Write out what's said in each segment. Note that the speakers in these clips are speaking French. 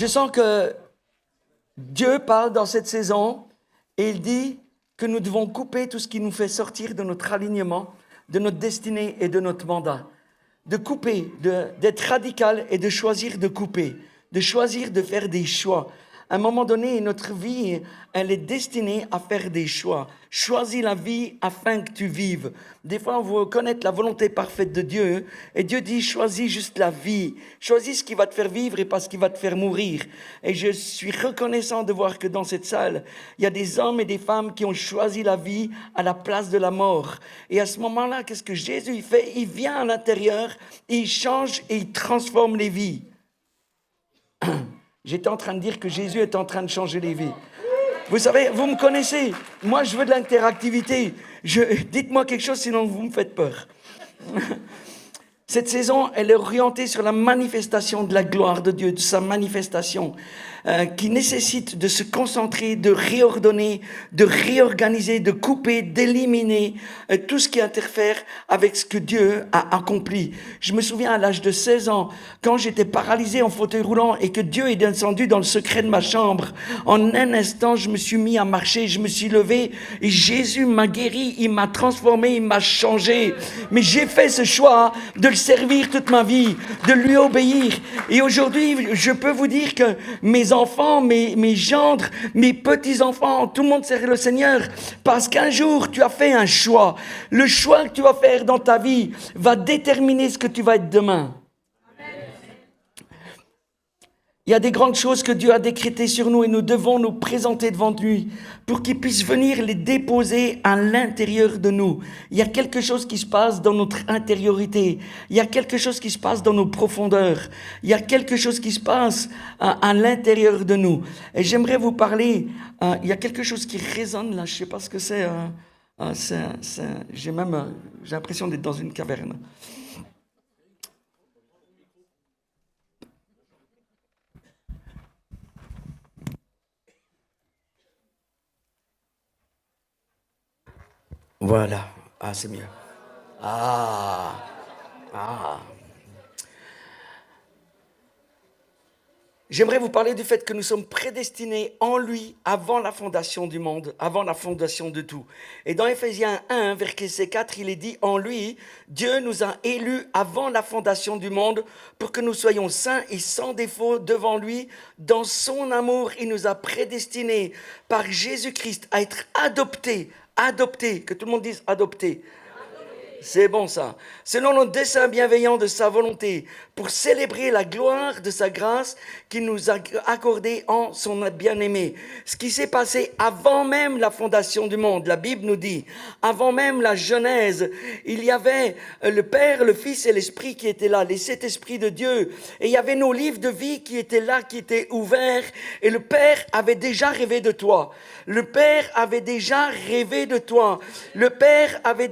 Je sens que Dieu parle dans cette saison et il dit que nous devons couper tout ce qui nous fait sortir de notre alignement, de notre destinée et de notre mandat. De couper, d'être radical et de choisir de couper, de choisir de faire des choix. À un moment donné, notre vie, elle est destinée à faire des choix. Choisis la vie afin que tu vives. Des fois, on veut connaître la volonté parfaite de Dieu. Et Dieu dit, choisis juste la vie. Choisis ce qui va te faire vivre et pas ce qui va te faire mourir. Et je suis reconnaissant de voir que dans cette salle, il y a des hommes et des femmes qui ont choisi la vie à la place de la mort. Et à ce moment-là, qu'est-ce que Jésus fait? Il vient à l'intérieur, il change et il transforme les vies. J'étais en train de dire que Jésus est en train de changer les vies. Vous savez, vous me connaissez. Moi, je veux de l'interactivité. Dites-moi quelque chose, sinon vous me faites peur. Cette saison, elle est orientée sur la manifestation de la gloire de Dieu, de sa manifestation, qui nécessite de se concentrer, de réordonner, de réorganiser, de couper, d'éliminer tout ce qui interfère avec ce que Dieu a accompli. Je me souviens à l'âge de 16 ans, quand j'étais paralysé en fauteuil roulant et que Dieu est descendu dans le secret de ma chambre, en un instant, je me suis mis à marcher, je me suis levé et Jésus m'a guéri, il m'a transformé, il m'a changé. Mais j'ai fait ce choix de le servir toute ma vie, de lui obéir. Et aujourd'hui, je peux vous dire que mes enfants, mes gendres, mes petits-enfants, tout le monde sert le Seigneur parce qu'un jour, tu as fait un choix. Le choix que tu vas faire dans ta vie va déterminer ce que tu vas être demain. Il y a des grandes choses que Dieu a décrétées sur nous et nous devons nous présenter devant lui pour qu'il puisse venir les déposer à l'intérieur de nous. Il y a quelque chose qui se passe dans notre intériorité. Il y a quelque chose qui se passe dans nos profondeurs. Il y a quelque chose qui se passe à l'intérieur de nous. Et j'aimerais vous parler, il y a quelque chose qui résonne là, je ne sais pas ce que c'est. J'ai l'impression d'être dans une caverne. Voilà. Ah, c'est mieux. Ah. J'aimerais vous parler du fait que nous sommes prédestinés en lui avant la fondation du monde, avant la fondation de tout. Et dans Éphésiens 1, verset 4, il est dit, en lui, Dieu nous a élus avant la fondation du monde pour que nous soyons saints et sans défaut devant lui. Dans son amour, il nous a prédestinés par Jésus-Christ à être adoptés, que tout le monde dise adoptés. C'est bon ça. Selon le dessein bienveillant de sa volonté, pour célébrer la gloire de sa grâce qu'il nous a accordée en son bien-aimé. Ce qui s'est passé avant même la fondation du monde, la Bible nous dit, avant même la Genèse, il y avait le Père, le Fils et l'Esprit qui étaient là, les 7 esprits de Dieu. Et il y avait nos livres de vie qui étaient là, qui étaient ouverts. Et le Père avait déjà rêvé de toi. Le Père avait déjà rêvé de toi. Le Père t'avait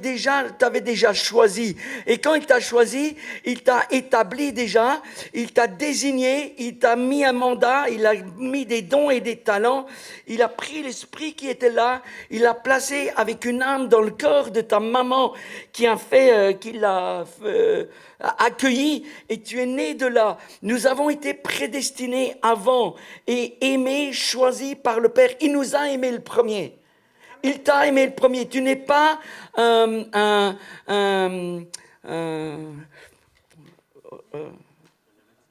déjà choisi. Et quand il t'a choisi, il t'a établi déjà, il t'a désigné, il t'a mis un mandat, il a mis des dons et des talents, il a pris l'esprit qui était là, il l'a placé avec une âme dans le corps de ta maman qui l'a accueilli et tu es né de là. Nous avons été prédestinés avant et aimés, choisis par le Père. Il nous a aimés le premier. Il t'a aimé le premier. Tu n'es pas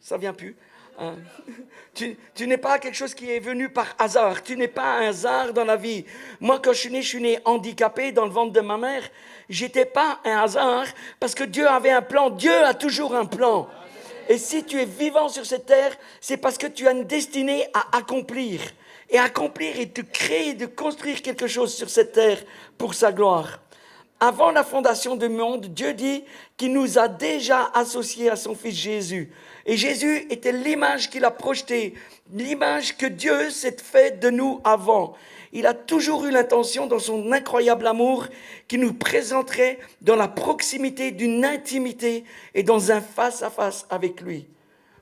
ça vient plus. Tu n'es pas quelque chose qui est venu par hasard. Tu n'es pas un hasard dans la vie. Moi, quand je suis né handicapé dans le ventre de ma mère, j'étais pas un hasard parce que Dieu avait un plan. Dieu a toujours un plan. Et si tu es vivant sur cette terre, c'est parce que tu as une destinée à accomplir. Et accomplir et de créer, de construire quelque chose sur cette terre pour sa gloire. Avant la fondation du monde, Dieu dit qu'il nous a déjà associés à son Fils Jésus. Et Jésus était l'image qu'il a projetée, l'image que Dieu s'est fait de nous avant. Il a toujours eu l'intention, dans son incroyable amour, qu'il nous présenterait dans la proximité d'une intimité et dans un face-à-face avec lui.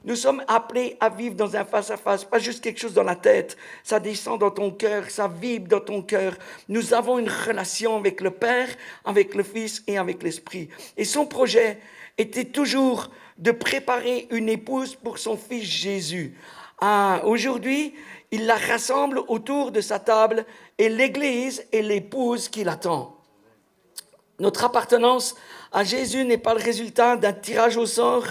Nous sommes appelés à vivre dans un face-à-face, pas juste quelque chose dans la tête. Ça descend dans ton cœur, ça vibre dans ton cœur. Nous avons une relation avec le Père, avec le Fils et avec l'Esprit. Et son projet était toujours de préparer une épouse pour son Fils Jésus. Aujourd'hui, il la rassemble autour de sa table et l'Église est l'épouse qui l'attend. Notre appartenance à Jésus n'est pas le résultat d'un tirage au sort.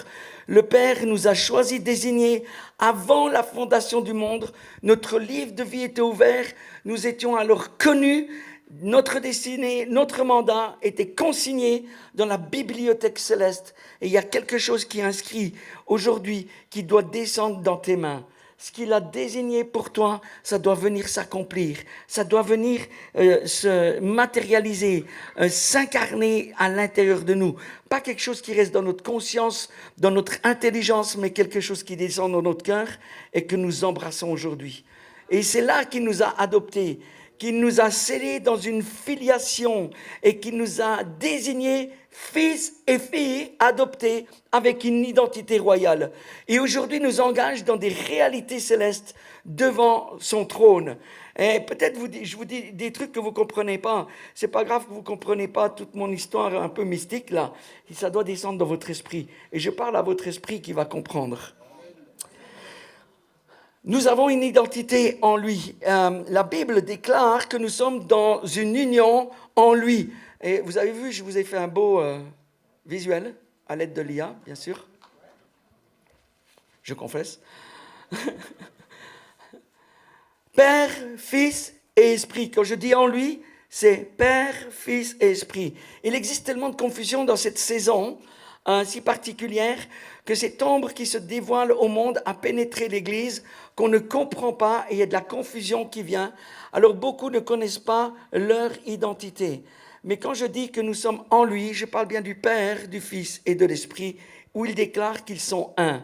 Le Père nous a choisis, désignés avant la fondation du monde. Notre livre de vie était ouvert. Nous étions alors connus. Notre destinée, notre mandat était consigné dans la bibliothèque céleste. Et il y a quelque chose qui est inscrit aujourd'hui qui doit descendre dans tes mains. Ce qu'il a désigné pour toi, ça doit venir s'accomplir, ça doit venir se matérialiser, s'incarner à l'intérieur de nous. Pas quelque chose qui reste dans notre conscience, dans notre intelligence, mais quelque chose qui descend dans notre cœur et que nous embrassons aujourd'hui. Et c'est là qu'il nous a adoptés, qu'il nous a scellés dans une filiation et qu'il nous a désignés fils et filles adoptés avec une identité royale. Et aujourd'hui nous engage dans des réalités célestes devant son trône. Et peut-être je vous dis des trucs que vous comprenez pas. C'est pas grave que vous comprenez pas toute mon histoire un peu mystique là. Ça doit descendre dans votre esprit. Et je parle à votre esprit qui va comprendre. Nous avons une identité en lui. La Bible déclare que nous sommes dans une union en lui. Et vous avez vu, je vous ai fait un beau visuel à l'aide de l'IA, bien sûr. Je confesse. Père, Fils et Esprit. Quand je dis en lui, c'est Père, Fils et Esprit. Il existe tellement de confusion dans cette saison si particulière que cette ombre qui se dévoile au monde a pénétré l'Église, qu'on ne comprend pas et il y a de la confusion qui vient. Alors beaucoup ne connaissent pas leur identité. Mais quand je dis que nous sommes en lui, je parle bien du Père, du Fils et de l'Esprit, où il déclare qu'ils sont un.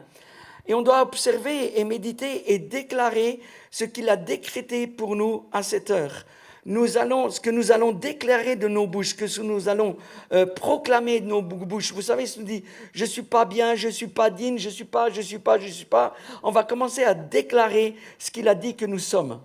Et on doit observer et méditer et déclarer ce qu'il a décrété pour nous à cette heure. Ce que nous allons déclarer de nos bouches, que ce que nous allons proclamer de nos bouches. Vous savez, si on dit « je ne suis pas bien, je ne suis pas digne, je ne suis pas », on va commencer à déclarer ce qu'il a dit que nous sommes.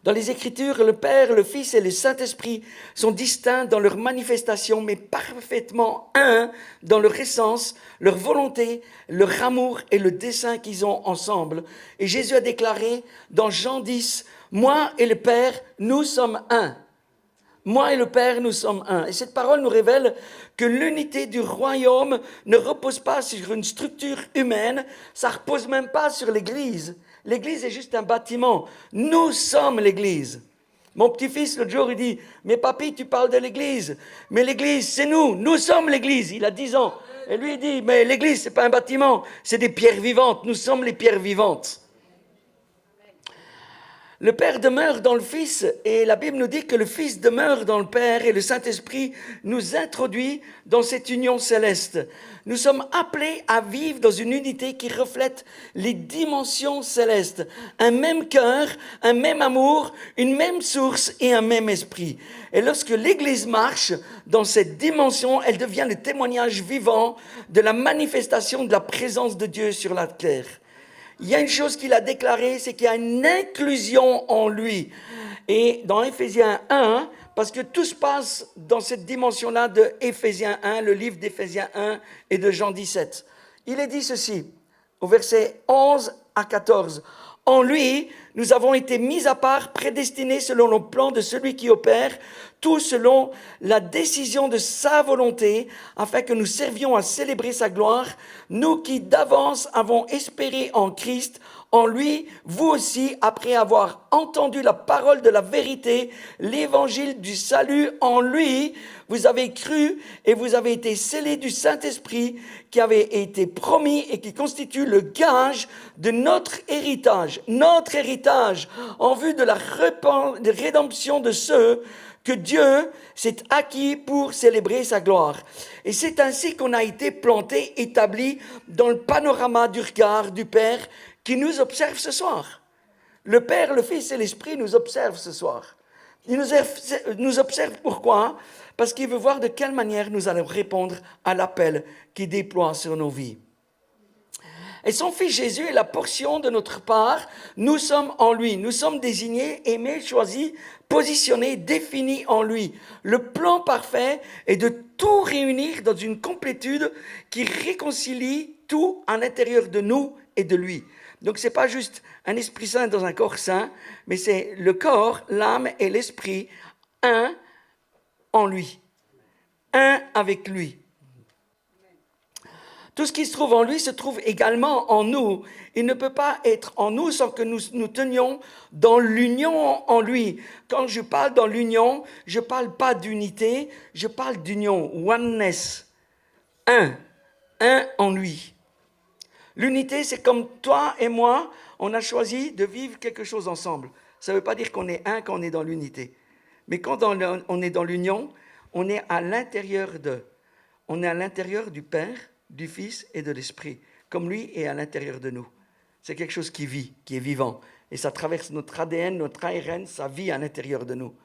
Dans les Écritures, le Père, le Fils et le Saint-Esprit sont distincts dans leur manifestation, mais parfaitement un dans leur essence, leur volonté, leur amour et le dessein qu'ils ont ensemble. Et Jésus a déclaré dans Jean 10, « Moi et le Père, nous sommes un. » Moi et le Père, nous sommes un. Et cette parole nous révèle que l'unité du royaume ne repose pas sur une structure humaine, ça ne repose même pas sur l'Église. L'Église est juste un bâtiment. Nous sommes l'Église. Mon petit-fils, l'autre jour, il dit, « Mais papy, tu parles de l'Église. Mais l'Église, c'est nous. Nous sommes l'Église. » Il a 10 ans. Et lui, il dit, « Mais l'Église, ce n'est pas un bâtiment. C'est des pierres vivantes. Nous sommes les pierres vivantes. » Le Père demeure dans le Fils et la Bible nous dit que le Fils demeure dans le Père et le Saint-Esprit nous introduit dans cette union céleste. Nous sommes appelés à vivre dans une unité qui reflète les dimensions célestes. Un même cœur, un même amour, une même source et un même esprit. Et lorsque l'Église marche dans cette dimension, elle devient le témoignage vivant de la manifestation de la présence de Dieu sur la terre. Il y a une chose qu'il a déclarée, c'est qu'il y a une inclusion en lui. Et dans Éphésiens 1, parce que tout se passe dans cette dimension-là de Éphésiens 1, le livre d'Éphésiens 1 et de Jean 17. Il est dit ceci, au verset 11 à 14. « En lui, nous avons été mis à part, prédestinés selon le plan de celui qui opère, tout selon la décision de sa volonté, afin que nous servions à célébrer sa gloire, nous qui d'avance avons espéré en Christ. En lui, vous aussi, après avoir entendu la parole de la vérité, l'évangile du salut, en lui, vous avez cru et vous avez été scellés du Saint-Esprit qui avait été promis et qui constitue le gage de notre héritage en vue de la rédemption de ceux que Dieu s'est acquis pour célébrer sa gloire. Et c'est ainsi qu'on a été planté, établi dans le panorama du regard du Père qui nous observe ce soir. Le Père, le Fils et l'Esprit nous observent ce soir. Il nous observe pourquoi ? Parce qu'il veut voir de quelle manière nous allons répondre à l'appel qu'il déploie sur nos vies. Et son Fils Jésus est la portion de notre part. Nous sommes en lui. Nous sommes désignés, aimés, choisis, positionnés, définis en lui. Le plan parfait est de tout réunir dans une complétude qui réconcilie tout à l'intérieur de nous et de lui. Donc ce n'est pas juste un esprit saint dans un corps saint, mais c'est le corps, l'âme et l'esprit, un en lui, un avec lui. Tout ce qui se trouve en lui se trouve également en nous. Il ne peut pas être en nous sans que nous nous tenions dans l'union en lui. Quand je parle dans l'union, je ne parle pas d'unité, je parle d'union, oneness, un en lui. L'unité, c'est comme toi et moi, on a choisi de vivre quelque chose ensemble. Ça ne veut pas dire qu'on est un quand on est dans l'unité. Mais quand on est dans l'union, on est à l'intérieur de. On est à l'intérieur du Père, du Fils et de l'Esprit, comme lui est à l'intérieur de nous. C'est quelque chose qui vit, qui est vivant. Et ça traverse notre ADN, notre ARN, ça vit à l'intérieur de nous.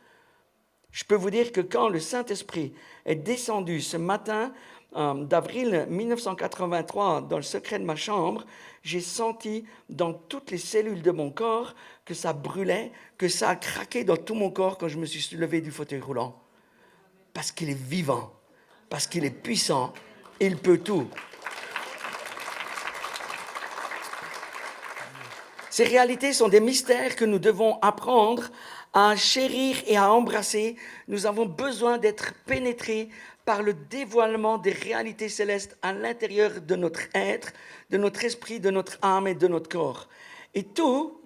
Je peux vous dire que quand le Saint-Esprit est descendu ce matin d'avril 1983 dans le secret de ma chambre, j'ai senti dans toutes les cellules de mon corps que ça brûlait, que ça a craqué dans tout mon corps quand je me suis levé du fauteuil roulant. Parce qu'il est vivant, parce qu'il est puissant, il peut tout. Ces réalités sont des mystères que nous devons apprendre à chérir et à embrasser. Nous avons besoin d'être pénétrés par le dévoilement des réalités célestes à l'intérieur de notre être, de notre esprit, de notre âme et de notre corps. Et tout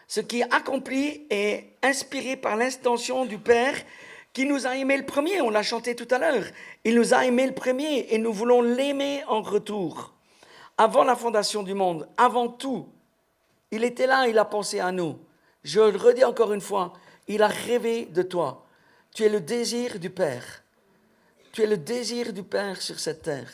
ce qui est accompli est inspiré par l'intention du Père qui nous a aimés le premier. On l'a chanté tout à l'heure. Il nous a aimés le premier et nous voulons l'aimer en retour. Avant la fondation du monde, avant tout, il était là, il a pensé à nous. Je le redis encore une fois, il a rêvé de toi. Tu es le désir du Père. Tu es le désir du Père sur cette terre.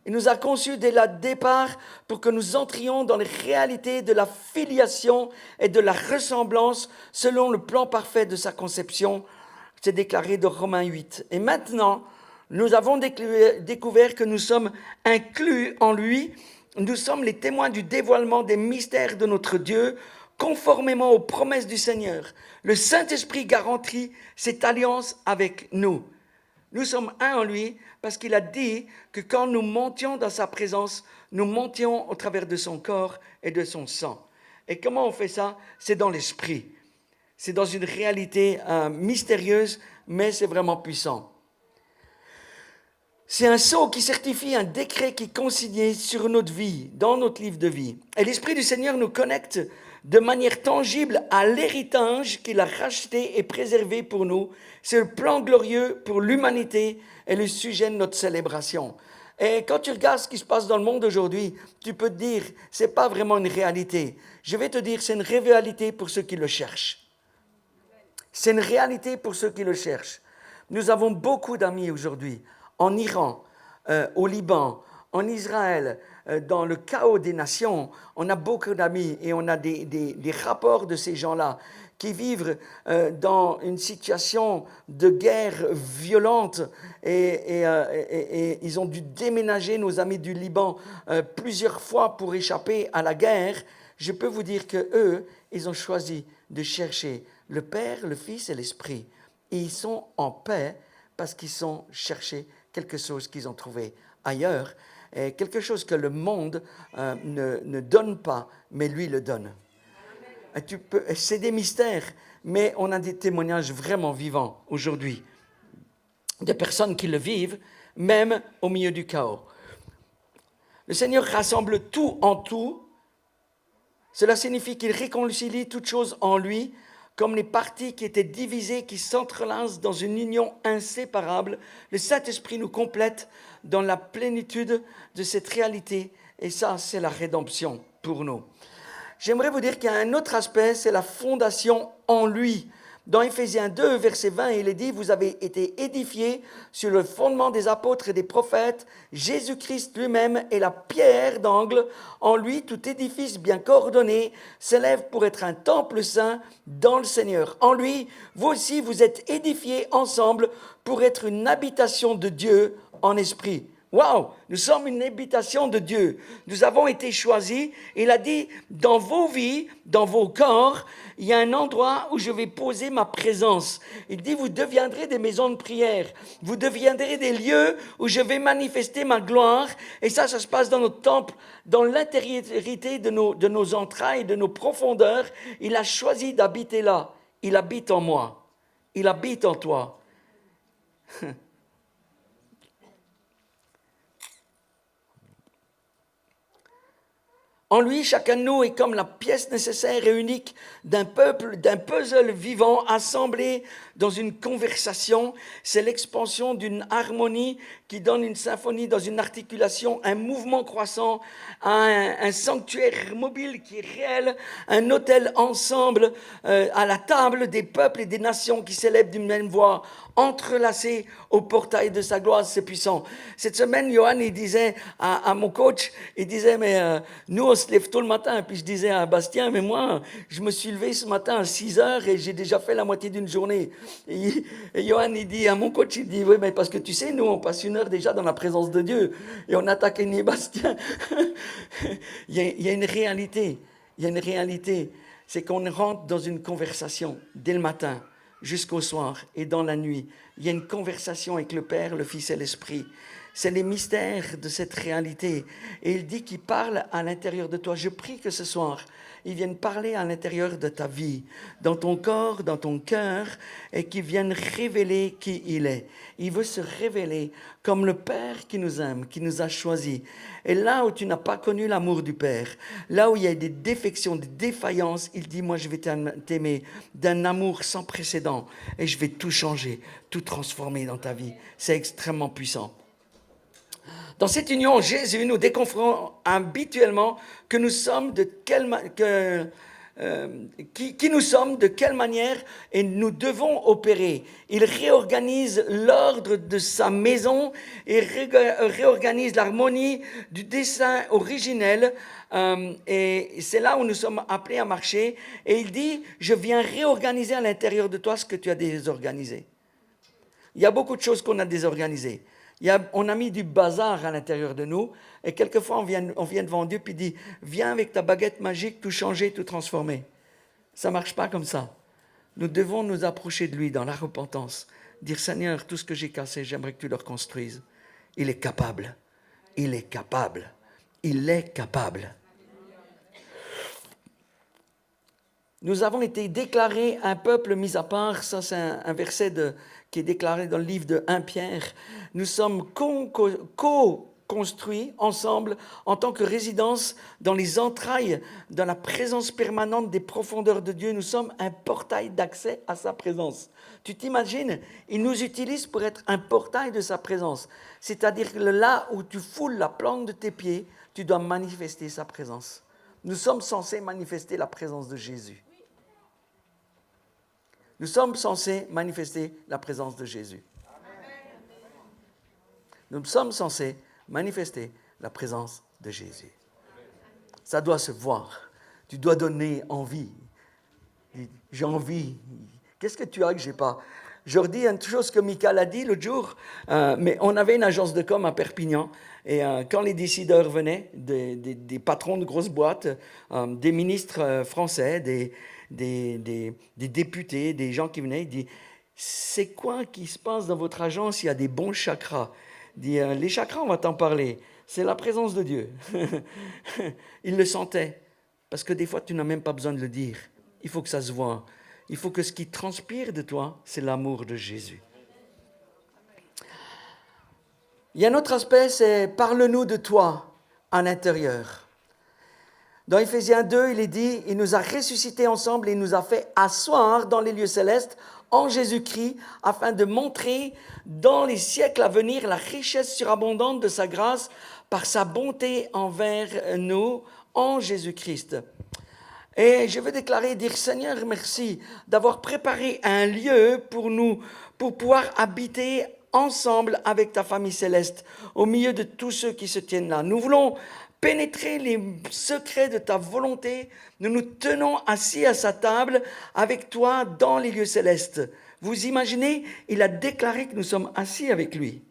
Il nous a conçus dès le départ pour que nous entrions dans les réalités de la filiation et de la ressemblance selon le plan parfait de sa conception. C'est déclaré dans Romains 8. Et maintenant, nous avons découvert que nous sommes inclus en lui. Nous sommes les témoins du dévoilement des mystères de notre Dieu, conformément aux promesses du Seigneur. Le Saint-Esprit garantit cette alliance avec nous. Nous sommes un en lui parce qu'il a dit que quand nous montions dans sa présence, nous montions au travers de son corps et de son sang. Et comment on fait ça? C'est dans l'esprit. C'est dans une réalité mystérieuse, mais c'est vraiment puissant. C'est un sceau qui certifie un décret qui est consigné sur notre vie, dans notre livre de vie. Et l'Esprit du Seigneur nous connecte de manière tangible à l'héritage qu'il a racheté et préservé pour nous. C'est le plan glorieux pour l'humanité et le sujet de notre célébration. Et quand tu regardes ce qui se passe dans le monde aujourd'hui, tu peux te dire, c'est pas vraiment une réalité. Je vais te dire, c'est une réalité pour ceux qui le cherchent. C'est une réalité pour ceux qui le cherchent. Nous avons beaucoup d'amis aujourd'hui, en Iran, au Liban, en Israël, dans le chaos des nations. On a beaucoup d'amis et on a des rapports de ces gens-là qui vivent dans une situation de guerre violente et ils ont dû déménager, nos amis du Liban, plusieurs fois pour échapper à la guerre. Je peux vous dire qu'eux, ils ont choisi de chercher le Père, le Fils et l'Esprit. Et ils sont en paix parce qu'ils ont cherché quelque chose qu'ils ont trouvé ailleurs, et quelque chose que le monde ne donne pas, mais lui le donne. C'est des mystères, mais on a des témoignages vraiment vivants aujourd'hui, de personnes qui le vivent, même au milieu du chaos. Le Seigneur rassemble tout en tout. Cela signifie qu'il réconcilie toutes choses en lui, comme les parties qui étaient divisées, qui s'entrelacent dans une union inséparable. Le Saint-Esprit nous complète dans la plénitude de cette réalité. Et ça, c'est la rédemption pour nous. J'aimerais vous dire qu'il y a un autre aspect, c'est la fondation en lui. Dans Éphésiens 2, verset 20, il est dit « Vous avez été édifiés sur le fondement des apôtres et des prophètes. Jésus-Christ lui-même est la pierre d'angle. En lui, tout édifice bien coordonné s'élève pour être un temple saint dans le Seigneur. En lui, vous aussi, vous êtes édifiés ensemble pour être une habitation de Dieu en esprit. » Waouh, nous sommes une habitation de Dieu. Nous avons été choisis. Il a dit, dans vos vies, dans vos corps, il y a un endroit où je vais poser ma présence. Il dit, vous deviendrez des maisons de prière. Vous deviendrez des lieux où je vais manifester ma gloire. Et ça se passe dans notre temple, dans l'intériorité de nos entrailles, de nos profondeurs. Il a choisi d'habiter là. Il habite en moi. Il habite en toi. En lui, chacun de nous est comme la pièce nécessaire et unique d'un peuple, d'un puzzle vivant assemblé dans une conversation. C'est l'expansion d'une harmonie qui donne une symphonie dans une articulation, un mouvement croissant, un sanctuaire mobile qui est réel, un hôtel ensemble à la table des peuples et des nations qui célèbrent d'une même voix, entrelacés au portail de sa gloire. C'est puissant. Cette semaine, Johan, il disait à mon coach, il disait, mais nous, on se lève tôt le matin. Puis je disais à Bastien, mais moi, je me suis levé ce matin à 6 heures et j'ai déjà fait la moitié d'une journée. Et Johan, il dit à mon coach, il dit, oui, mais parce que tu sais, nous, on passe 1 heure déjà dans la présence de Dieu. Et on attaque ni Bastien. il y a une réalité. Il y a une réalité. C'est qu'on rentre dans une conversation dès le matin jusqu'au soir et dans la nuit. Il y a une conversation avec le Père, le Fils et l'Esprit. C'est les mystères de cette réalité. Et il dit qu'il parle à l'intérieur de toi. Je prie que ce soir, il vienne parler à l'intérieur de ta vie, dans ton corps, dans ton cœur, et qu'il vienne révéler qui il est. Il veut se révéler comme le Père qui nous aime, qui nous a choisis. Et là où tu n'as pas connu l'amour du Père, là où il y a des défections, des défaillances, il dit, moi je vais t'aimer d'un amour sans précédent et je vais tout changer, tout transformer dans ta vie. C'est extrêmement puissant. Dans cette union, Jésus nous déconfronte habituellement que nous sommes qui nous sommes, de quelle manière et nous devons opérer. Il réorganise l'ordre de sa maison et réorganise l'harmonie du dessein originel. Et c'est là où nous sommes appelés à marcher. Et il dit, je viens réorganiser à l'intérieur de toi ce que tu as désorganisé. Il y a beaucoup de choses qu'on a désorganisées. On a mis du bazar à l'intérieur de nous et quelquefois on vient devant Dieu puis dit viens avec ta baguette magique tout changer, tout transformer. Ça ne marche pas comme ça. Nous devons nous approcher de lui dans la repentance, dire Seigneur, tout ce que j'ai cassé, j'aimerais que tu le reconstruises. Il est capable, il est capable, il est capable. Nous avons été déclarés un peuple mis à part, ça c'est un verset qui est déclaré dans le livre de 1 Pierre. Nous sommes co-construits ensemble en tant que résidence dans les entrailles, dans la présence permanente des profondeurs de Dieu. Nous sommes un portail d'accès à sa présence. Tu t'imagines, il nous utilise pour être un portail de sa présence. C'est-à-dire que là où tu foules la plante de tes pieds, tu dois manifester sa présence. Nous sommes censés manifester la présence de Jésus. Nous sommes censés manifester la présence de Jésus. Nous sommes censés manifester la présence de Jésus. Ça doit se voir. Tu dois donner envie. J'ai envie. Qu'est-ce que tu as que je n'ai pas? Je redis une chose que Michael a dit l'autre jour, mais on avait une agence de com à Perpignan, et quand les décideurs venaient, des patrons de grosses boîtes, des ministres français, des députés, des gens qui venaient, ils disent « C'est quoi qui se passe dans votre agence? Il y a des bons chakras. » Il dit « Les chakras, on va t'en parler. C'est la présence de Dieu. » Il le sentait, parce que des fois, tu n'as même pas besoin de le dire. Il faut que ça se voit. Il faut que ce qui transpire de toi, c'est l'amour de Jésus. Il y a un autre aspect, c'est « Parle-nous de toi à l'intérieur ». Dans Éphésiens 2, il est dit « Il nous a ressuscités ensemble et il nous a fait asseoir dans les lieux célestes en Jésus-Christ afin de montrer dans les siècles à venir la richesse surabondante de sa grâce par sa bonté envers nous en Jésus-Christ. » Et je veux déclarer, dire Seigneur, merci d'avoir préparé un lieu pour pouvoir habiter ensemble avec ta famille céleste, au milieu de tous ceux qui se tiennent là. Nous voulons pénétrer les secrets de ta volonté. Nous nous tenons assis à sa table avec toi dans les lieux célestes. Vous imaginez, il a déclaré que nous sommes assis avec lui.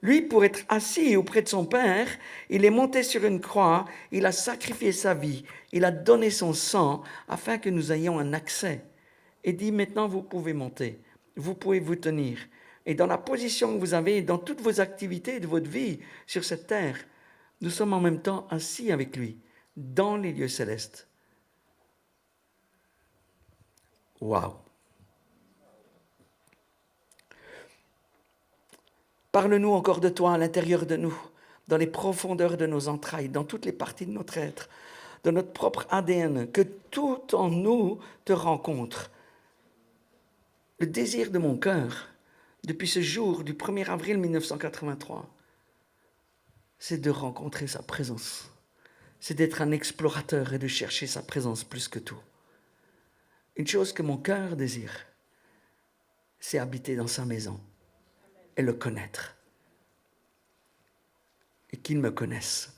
Lui, pour être assis auprès de son Père, il est monté sur une croix, il a sacrifié sa vie, il a donné son sang afin que nous ayons un accès. Et dit, maintenant vous pouvez monter, vous pouvez vous tenir. Et dans la position que vous avez, dans toutes vos activités de votre vie sur cette terre, nous sommes en même temps assis avec lui, dans les lieux célestes. Waouh! Parle-nous encore de toi à l'intérieur de nous, dans les profondeurs de nos entrailles, dans toutes les parties de notre être, de notre propre ADN, que tout en nous te rencontre. Le désir de mon cœur, depuis ce jour du 1er avril 1983, c'est de rencontrer sa présence. C'est d'être un explorateur et de chercher sa présence plus que tout. Une chose que mon cœur désire, c'est habiter dans sa maison et le connaître. Et qu'il me connaisse.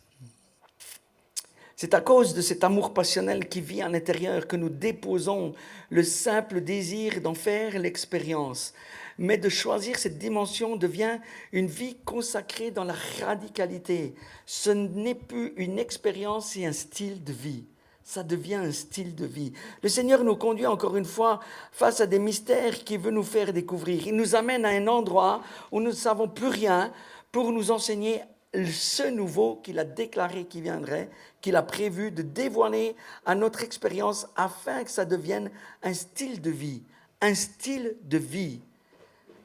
C'est à cause de cet amour passionnel qui vit à l'intérieur que nous déposons le simple désir d'en faire l'expérience. Mais de choisir cette dimension devient une vie consacrée dans la radicalité. Ce n'est plus une expérience, c'est un style de vie. Ça devient un style de vie. Le Seigneur nous conduit encore une fois face à des mystères qu'il veut nous faire découvrir. Il nous amène à un endroit où nous ne savons plus rien pour nous enseigner ce nouveau qu'il a déclaré qui viendrait, qu'il a prévu de dévoiler à notre expérience afin que ça devienne un style de vie. Un style de vie.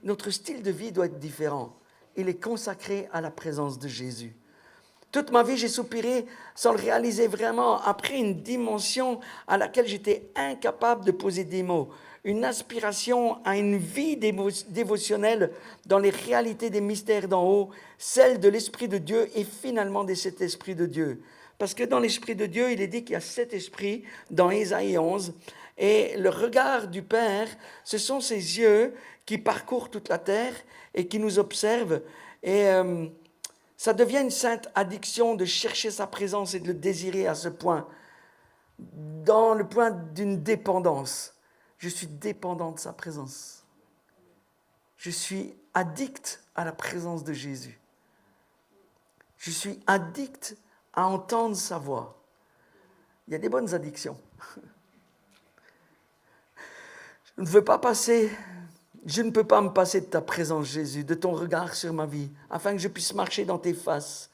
Notre style de vie doit être différent. Il est consacré à la présence de Jésus. Toute ma vie, j'ai soupiré sans le réaliser vraiment, après une dimension à laquelle j'étais incapable de poser des mots. Une aspiration à une vie dévotionnelle dans les réalités des mystères d'en haut, celle de l'Esprit de Dieu et finalement de cet Esprit de Dieu. Parce que dans l'Esprit de Dieu, il est dit qu'il y a 7 esprits dans Ésaïe 11. Et le regard du Père, ce sont ses yeux qui parcourent toute la terre et qui nous observent. Et ça devient une sainte addiction de chercher sa présence et de le désirer à ce point, dans le point d'une dépendance. Je suis dépendant de sa présence. Je suis addict à la présence de Jésus. Je suis addict à entendre sa voix. Il y a des bonnes addictions. Je ne peux pas me passer de ta présence, Jésus, de ton regard sur ma vie, afin que je puisse marcher dans tes faces.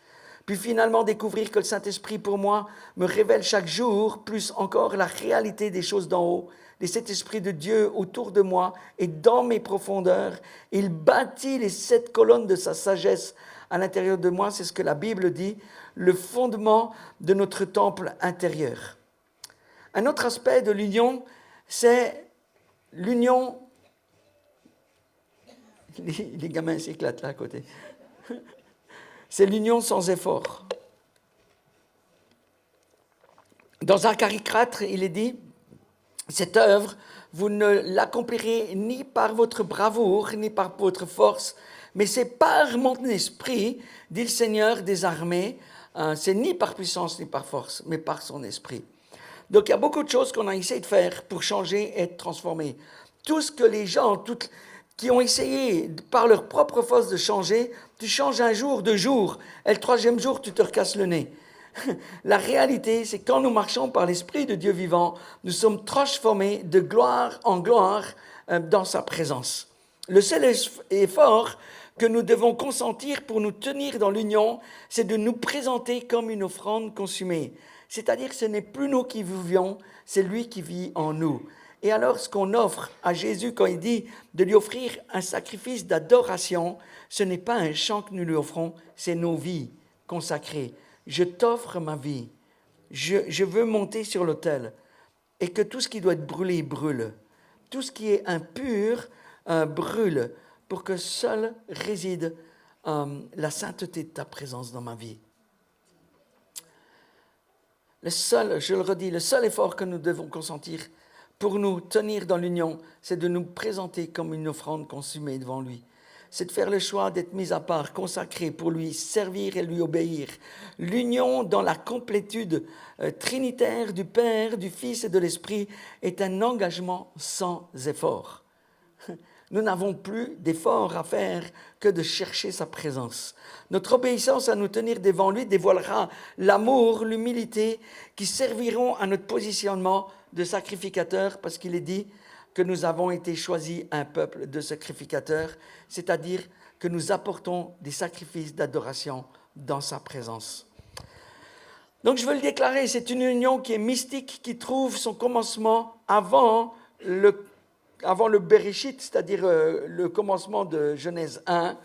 Puis finalement découvrir que le Saint-Esprit, pour moi, me révèle chaque jour, plus encore, la réalité des choses d'en haut. Les 7 esprits de Dieu autour de moi et dans mes profondeurs. Il bâtit les 7 colonnes de sa sagesse à l'intérieur de moi. C'est ce que la Bible dit, le fondement de notre temple intérieur. Un autre aspect de l'union, c'est l'union. Les gamins s'éclatent là à côté. C'est l'union sans effort. Dans Zacharie 4, il est dit, cette œuvre, vous ne l'accomplirez ni par votre bravoure, ni par votre force, mais c'est par mon esprit, dit le Seigneur des armées. C'est ni par puissance, ni par force, mais par son esprit. Donc il y a beaucoup de choses qu'on a essayé de faire pour changer et être transformés. Tout ce que les gens, qui ont essayé par leur propre force de changer, tu changes un jour, 2 jours, et le 3e jour, tu te recasses le nez. La réalité, c'est que quand nous marchons par l'Esprit de Dieu vivant, nous sommes transformés de gloire en gloire dans sa présence. Le seul effort que nous devons consentir pour nous tenir dans l'union, c'est de nous présenter comme une offrande consumée. C'est-à-dire que ce n'est plus nous qui vivions, c'est lui qui vit en nous. Et alors, ce qu'on offre à Jésus quand il dit de lui offrir un sacrifice d'adoration, ce n'est pas un chant que nous lui offrons, c'est nos vies consacrées. Je t'offre ma vie. Je veux monter sur l'autel et que tout ce qui doit être brûlé, brûle. Tout ce qui est impur, brûle pour que seul réside la sainteté de ta présence dans ma vie. Je le redis, le seul effort que nous devons consentir pour nous tenir dans l'union, c'est de nous présenter comme une offrande consumée devant lui. C'est de faire le choix d'être mis à part, consacré pour lui servir et lui obéir. L'union dans la complétude trinitaire du Père, du Fils et de l'Esprit est un engagement sans effort. Nous n'avons plus d'efforts à faire que de chercher sa présence. Notre obéissance à nous tenir devant lui dévoilera l'amour, l'humilité qui serviront à notre positionnement de sacrificateur, parce qu'il est dit que nous avons été choisis un peuple de sacrificateurs, c'est-à-dire que nous apportons des sacrifices d'adoration dans sa présence. Donc je veux le déclarer, c'est une union qui est mystique, qui trouve son commencement avant le Bereshit, c'est-à-dire le commencement de Genèse 1.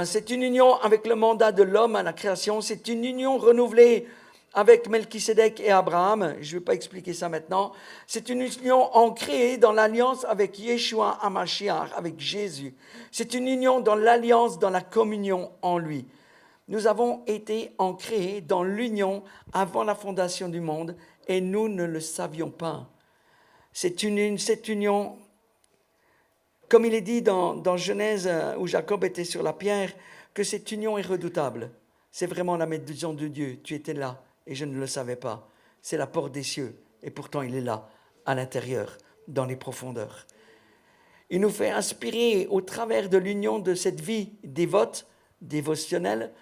C'est une union avec le mandat de l'homme à la création, c'est une union renouvelée avec Melchisédek et Abraham, je ne vais pas expliquer ça maintenant. C'est une union ancrée dans l'alliance avec Yeshua HaMashiach, avec Jésus. C'est une union dans l'alliance, dans la communion en lui. Nous avons été ancrés dans l'union avant la fondation du monde et nous ne le savions pas. Cette union, comme il est dit dans Genèse où Jacob était sur la pierre, que cette union est redoutable. C'est vraiment la maison de Dieu. Tu étais là et je ne le savais pas. C'est la porte des cieux et pourtant il est là, à l'intérieur, dans les profondeurs. Il nous fait aspirer au travers de l'union de cette vie dévote, dévotionnelle.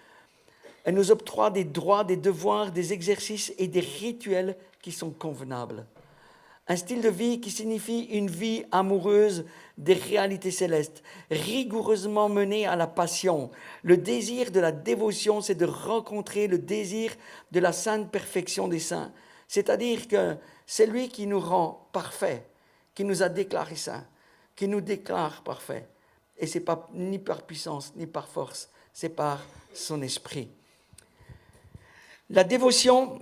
Elle nous octroie des droits, des devoirs, des exercices et des rituels qui sont convenables. Un style de vie qui signifie une vie amoureuse des réalités célestes, rigoureusement menée à la passion. Le désir de la dévotion, c'est de rencontrer le désir de la sainte perfection des saints. C'est-à-dire que c'est lui qui nous rend parfaits, qui nous a déclarés saints, qui nous déclare parfaits. Et ce n'est pas ni par puissance, ni par force, c'est par son esprit. La dévotion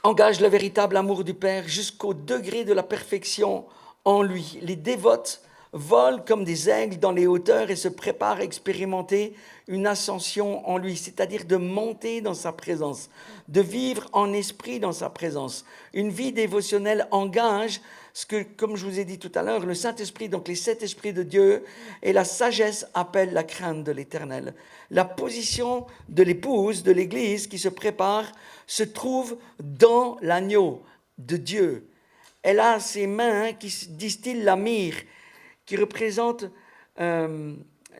engage le véritable amour du Père jusqu'au degré de la perfection en lui. Les dévotes volent comme des aigles dans les hauteurs et se préparent à expérimenter une ascension en lui, c'est-à-dire de monter dans sa présence, de vivre en esprit dans sa présence. Une vie dévotionnelle engage ce que, comme je vous ai dit tout à l'heure, le Saint-Esprit, donc les 7 esprits de Dieu, et la sagesse appellent la crainte de l'Éternel. La position de l'épouse, de l'Église qui se prépare, se trouve dans l'agneau de Dieu. Elle a ses mains qui distillent la myrrhe, qui représente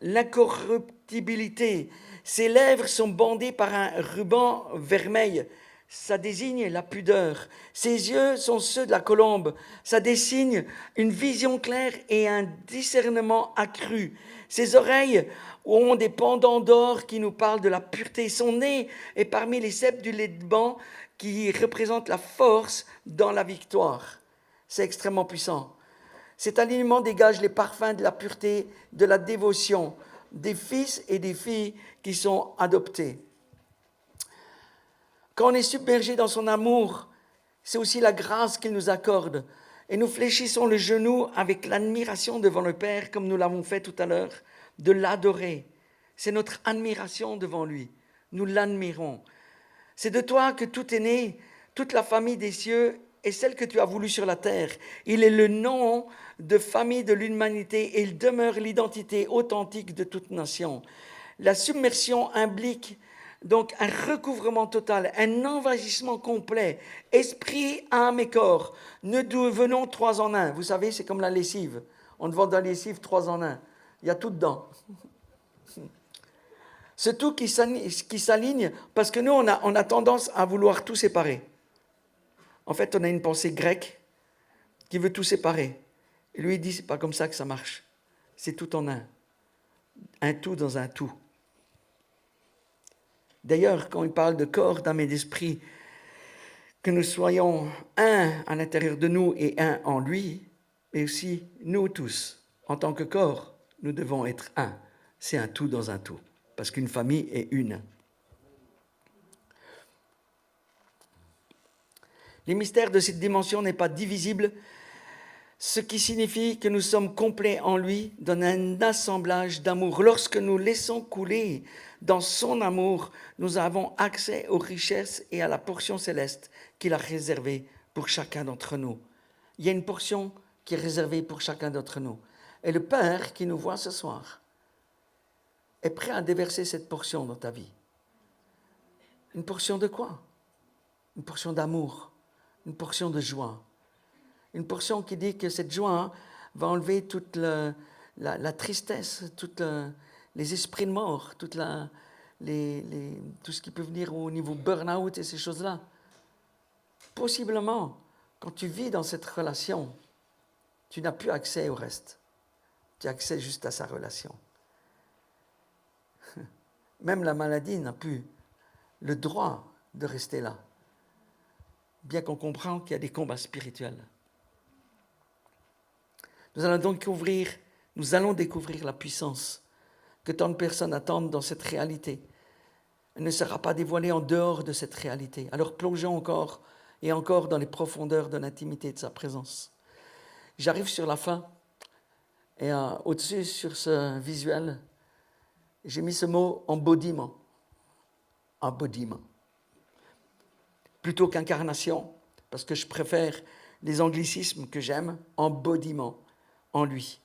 l'incorruptibilité. Ses lèvres sont bandées par un ruban vermeil. Ça désigne la pudeur. Ses yeux sont ceux de la colombe. Ça désigne une vision claire et un discernement accru. Ses oreilles ont des pendants d'or qui nous parlent de la pureté. Son nez est parmi les cèpes du Liban qui représentent la force dans la victoire. C'est extrêmement puissant. Cet alignement dégage les parfums de la pureté, de la dévotion, des fils et des filles qui sont adoptés. Quand on est submergé dans son amour, c'est aussi la grâce qu'il nous accorde. Et nous fléchissons le genou avec l'admiration devant le Père, comme nous l'avons fait tout à l'heure, de l'adorer. C'est notre admiration devant lui. Nous l'admirons. C'est de toi que tout est né, toute la famille des cieux est celle que tu as voulu sur la terre. Il est le nom de famille de l'humanité et il demeure l'identité authentique de toute nation. La submersion implique donc un recouvrement total, un envahissement complet, esprit, âme et corps. Nous devenons 3 en 1. Vous savez, c'est comme la lessive. On vend de la lessive 3 en 1. Il y a tout dedans. C'est tout qui s'aligne parce que nous, on a tendance à vouloir tout séparer. En fait, on a une pensée grecque qui veut tout séparer. Et lui, il dit, c'est pas comme ça que ça marche. C'est tout en un. Un tout dans un tout. D'ailleurs, quand il parle de corps, d'âme et d'esprit, que nous soyons un à l'intérieur de nous et un en lui, mais aussi nous tous, en tant que corps, nous devons être un. C'est un tout dans un tout, parce qu'une famille est une. Les mystères de cette dimension n'est pas divisible, ce qui signifie que nous sommes complets en lui dans un assemblage d'amour. Lorsque nous laissons couler dans son amour, nous avons accès aux richesses et à la portion céleste qu'il a réservée pour chacun d'entre nous. Il y a une portion qui est réservée pour chacun d'entre nous. Et le Père qui nous voit ce soir est prêt à déverser cette portion dans ta vie. Une portion de quoi? Une portion d'amour, une portion de joie. Une portion qui dit que cette joie va enlever toute la tristesse, les esprits de mort, tout ce qui peut venir au niveau burn-out et ces choses-là. Possiblement, quand tu vis dans cette relation, tu n'as plus accès au reste. Tu as accès juste à sa relation. Même la maladie n'a plus le droit de rester là, bien qu'on comprend qu'il y a des combats spirituels. Nous allons découvrir la puissance que tant de personnes attendent dans cette réalité. Elle ne sera pas dévoilée en dehors de cette réalité. Alors plongeons encore et encore dans les profondeurs de l'intimité de sa présence. J'arrive sur la fin, et au-dessus, sur ce visuel, j'ai mis ce mot embodiment. Embodiment. Plutôt qu'incarnation, parce que je préfère les anglicismes que j'aime, embodiment en lui.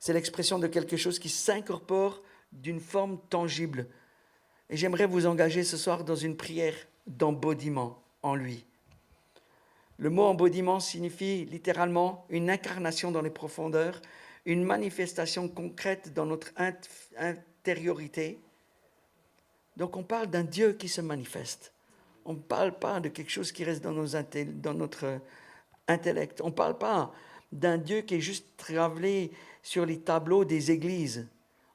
C'est l'expression de quelque chose qui s'incorpore d'une forme tangible. Et j'aimerais vous engager ce soir dans une prière d'embodiment en lui. Le mot embodiment signifie littéralement une incarnation dans les profondeurs, une manifestation concrète dans notre intériorité. Donc on parle d'un Dieu qui se manifeste. On ne parle pas de quelque chose qui reste dans notre intellect. On ne parle pas d'un Dieu qui est juste gravé sur les tableaux des églises.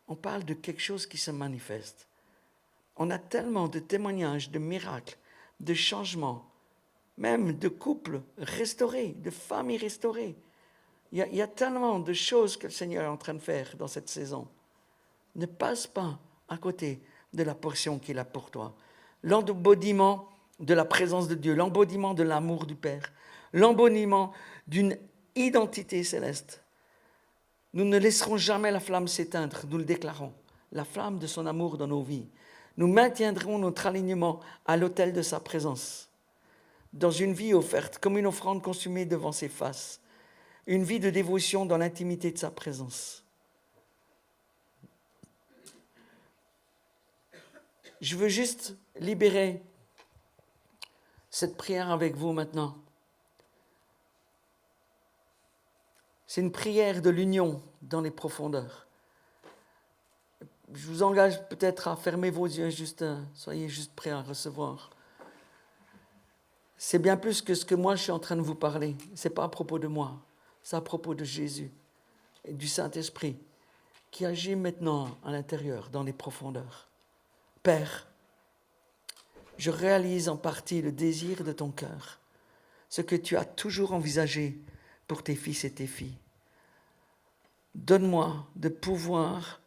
On parle de quelque chose qui se manifeste. On a tellement de témoignages, de miracles, de changements, même de couples restaurés, de familles restaurées. Il y a tellement de choses que le Seigneur est en train de faire dans cette saison. Ne passe pas à côté de la portion qu'il a pour toi. L'embodiment de la présence de Dieu, l'embodiment de l'amour du Père, l'embodiment d'une identité céleste. Nous ne laisserons jamais la flamme s'éteindre, nous le déclarons, la flamme de son amour dans nos vies. Nous maintiendrons notre alignement à l'autel de sa présence, dans une vie offerte comme une offrande consumée devant ses faces, une vie de dévotion dans l'intimité de sa présence. Je veux juste libérer cette prière avec vous maintenant. C'est une prière de l'union dans les profondeurs. Je vous engage peut-être à fermer vos yeux, soyez juste prêts à recevoir. C'est bien plus que ce que moi je suis en train de vous parler. Ce n'est pas à propos de moi, c'est à propos de Jésus et du Saint-Esprit qui agit maintenant à l'intérieur, dans les profondeurs. Père, je réalise en partie le désir de ton cœur, ce que tu as toujours envisagé pour tes fils et tes filles. Donne-moi de pouvoir,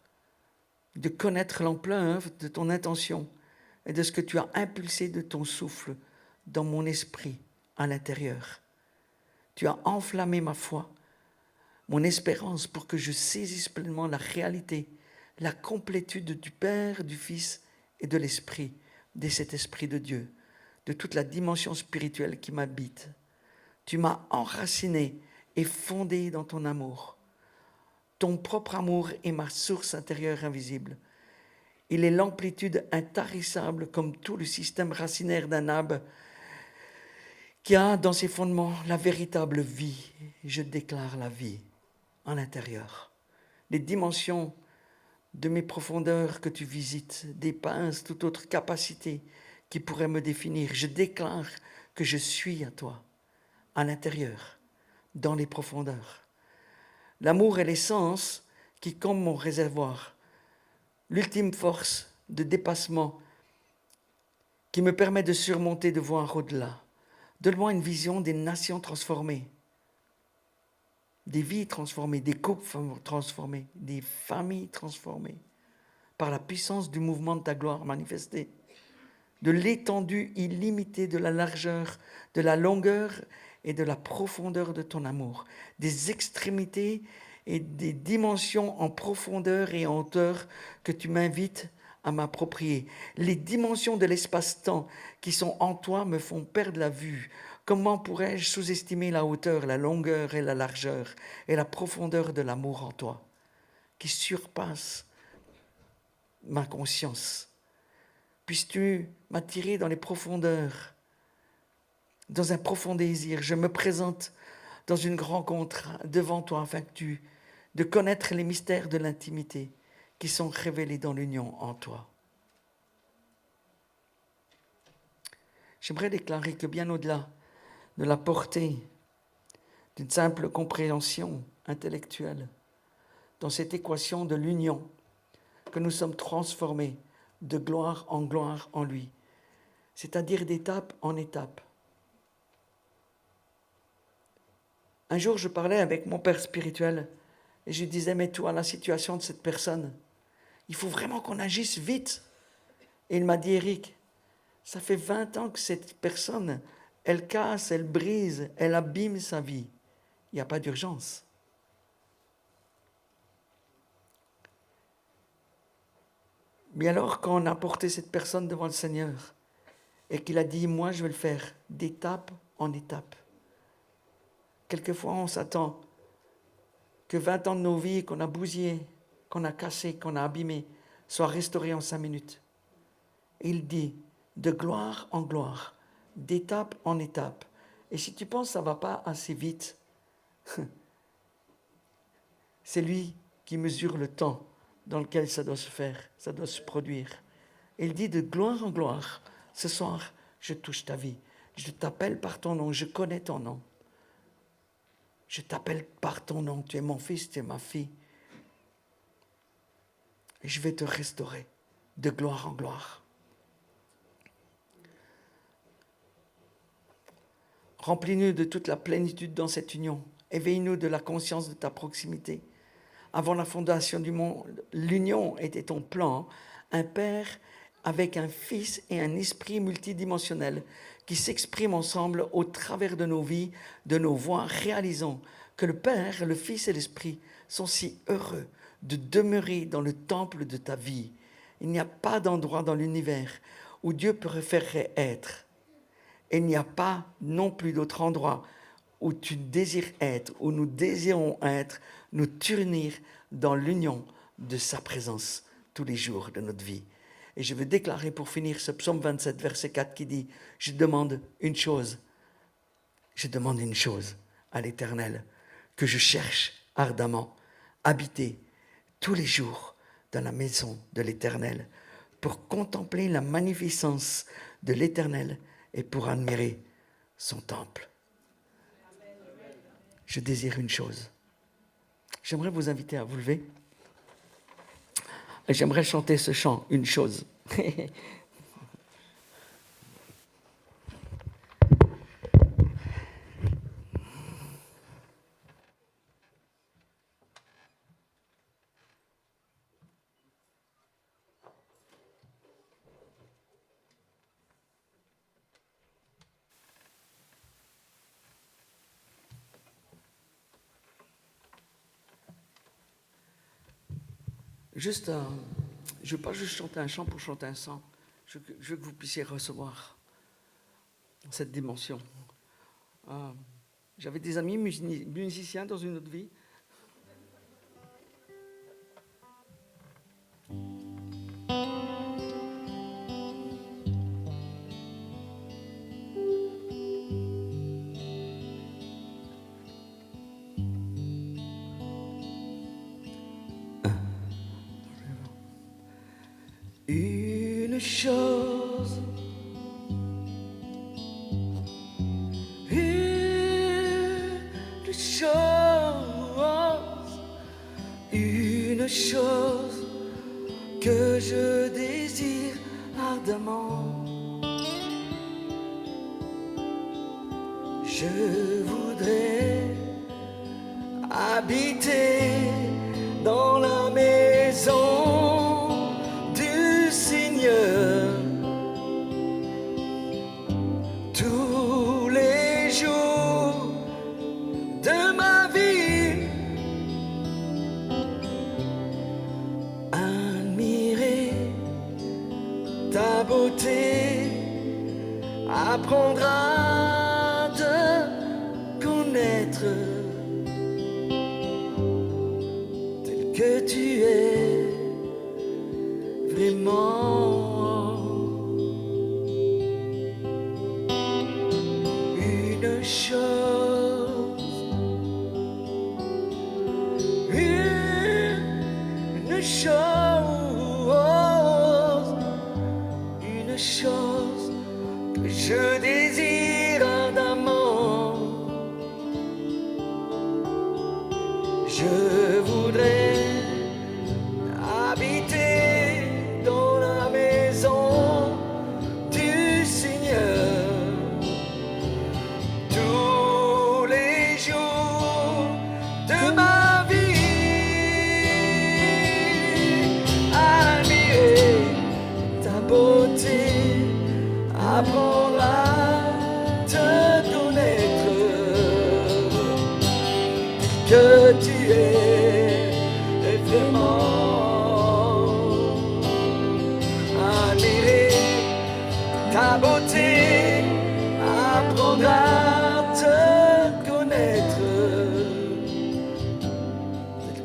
de connaître l'ampleur de ton intention et de ce que tu as impulsé de ton souffle dans mon esprit à l'intérieur. Tu as enflammé ma foi, mon espérance pour que je saisisse pleinement la réalité, la complétude du Père, du Fils et de l'Esprit, de cet Esprit de Dieu, de toute la dimension spirituelle qui m'habite. Tu m'as enraciné et fondé dans ton amour. Ton propre amour est ma source intérieure invisible. Il est l'amplitude intarissable comme tout le système racinaire d'un arbre qui a dans ses fondements la véritable vie. Je déclare la vie en l'intérieur. Les dimensions de mes profondeurs que tu visites dépassent toute autre capacité qui pourrait me définir. Je déclare que je suis à toi, à l'intérieur, dans les profondeurs. L'amour est l'essence qui comble mon réservoir, l'ultime force de dépassement qui me permet de surmonter, de voir au-delà. Donne-moi une vision des nations transformées, des vies transformées, des couples transformés, des familles transformées, par la puissance du mouvement de ta gloire manifestée, de l'étendue illimitée de la largeur, de la longueur et de la profondeur de ton amour, des extrémités et des dimensions en profondeur et en hauteur que tu m'invites à m'approprier. Les dimensions de l'espace-temps qui sont en toi me font perdre la vue. Comment pourrais-je sous-estimer la hauteur, la longueur et la largeur et la profondeur de l'amour en toi, qui surpasse ma conscience? Puisses-tu m'attirer dans les profondeurs, dans un profond désir. Je me présente dans une rencontre devant toi afin que tu de connaître les mystères de l'intimité qui sont révélés dans l'union en toi. J'aimerais déclarer que bien au-delà de la portée d'une simple compréhension intellectuelle, dans cette équation de l'union, que nous sommes transformés de gloire en lui, c'est-à-dire d'étape en étape. Un jour, je parlais avec mon père spirituel et je disais, mais toi, la situation de cette personne, il faut vraiment qu'on agisse vite. Et il m'a dit, Eric, ça fait 20 ans que cette personne, elle casse, elle brise, elle abîme sa vie. Il n'y a pas d'urgence. Mais alors, quand on a porté cette personne devant le Seigneur et qu'il a dit, moi, je vais le faire d'étape en étape. Quelquefois, on s'attend que 20 ans de nos vies qu'on a bousillé, qu'on a cassé, qu'on a abîmé, soient restaurés en 5 minutes. Et il dit, de gloire en gloire, d'étape en étape. Et si tu penses que ça ne va pas assez vite, c'est lui qui mesure le temps dans lequel ça doit se faire, ça doit se produire. Et il dit de gloire en gloire, ce soir, je touche ta vie. Je t'appelle par ton nom, je connais ton nom. Je t'appelle par ton nom, tu es mon fils, tu es ma fille. Et je vais te restaurer de gloire en gloire. Remplis-nous de toute la plénitude dans cette union. Éveille-nous de la conscience de ta proximité. Avant la fondation du monde, l'union était ton plan, un Père avec un Fils et un Esprit multidimensionnel qui s'expriment ensemble au travers de nos vies, de nos voies, réalisant que le Père, le Fils et l'Esprit sont si heureux de demeurer dans le temple de ta vie. Il n'y a pas d'endroit dans l'univers où Dieu préférerait être. Et il n'y a pas non plus d'autre endroit où tu désires être, où nous désirons être, nous t'unir dans l'union de sa présence tous les jours de notre vie. Et je veux déclarer pour finir ce psaume 27, verset 4 qui dit « Je demande une chose à l'Éternel, que je cherche ardemment, habiter tous les jours dans la maison de l'Éternel, pour contempler la magnificence de l'Éternel et pour admirer son temple. » Je désire une chose. J'aimerais vous inviter à vous lever. Et j'aimerais chanter ce chant, une chose. Juste, je ne veux pas juste chanter un chant pour chanter un chant. Je veux que vous puissiez recevoir cette dimension. J'avais des amis musiciens dans une autre vie. Une chose, une chose que je désire ardemment. Je voudrais habiter dans la maison du Seigneur tous les jours de ma vie, admirer ta beauté, apprendre à te connaître tel que tu es vraiment. Une chose, une chose que je désire ardemment. Je voudrais habiter dans la maison du Seigneur tous les jours de ma vie. Admirer ta beauté, apprendre à te connaître, que tu es vraiment. Admirer ta beauté, apprendre à te connaître,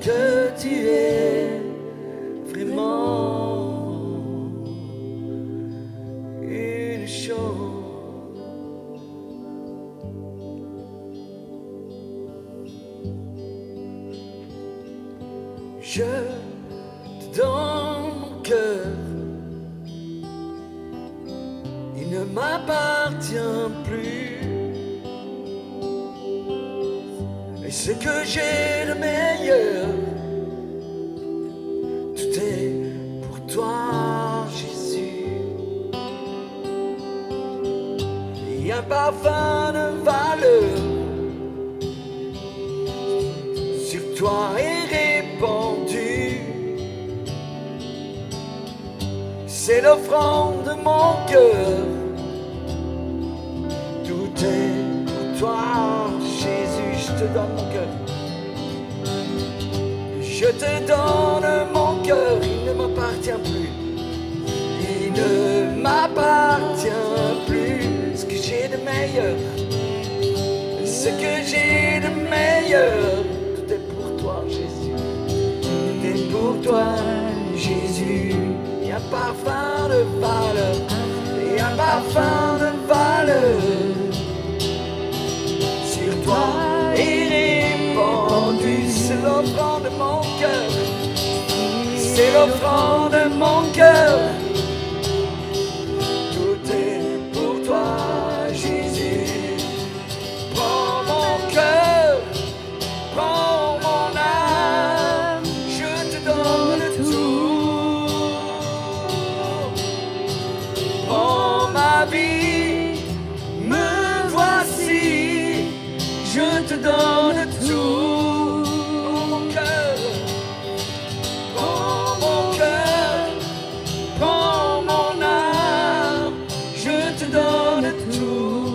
que tu es vraiment une chose. Je te donne mon cœur, il ne m'appartient plus. Et ce que j'ai de meilleur, tout est pour toi, Jésus. Il y a un parfum de valeur sur toi est répandu. C'est l'offrande de mon cœur, tout est pour toi, Jésus. Je te donne mon cœur, je te donne mon cœur, il ne m'appartient plus, il ne m'appartient plus. Ce que j'ai de meilleur, ce que j'ai de meilleur, tout est pour toi, Jésus. Tout est pour toi, Jésus. Il y a un parfum de valeur, il y a un parfum de valeur sur toi est répandu. C'est l'offrande de mon cœur, c'est l'offrande de mon cœur. Tout est pour toi, Jésus. Prends mon cœur, prends mon âme, je te donne tout. Prends ma vie, me voici, je te donne tout. Prends mon cœur, prends mon cœur, prends mon âme, je te donne tout.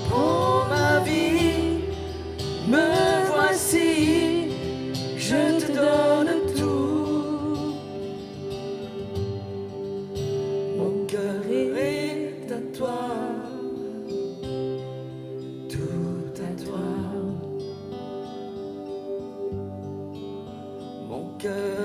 Prends ma vie, me voici, je te donne tout. Mon cœur est à toi, tout à toi. Mon cœur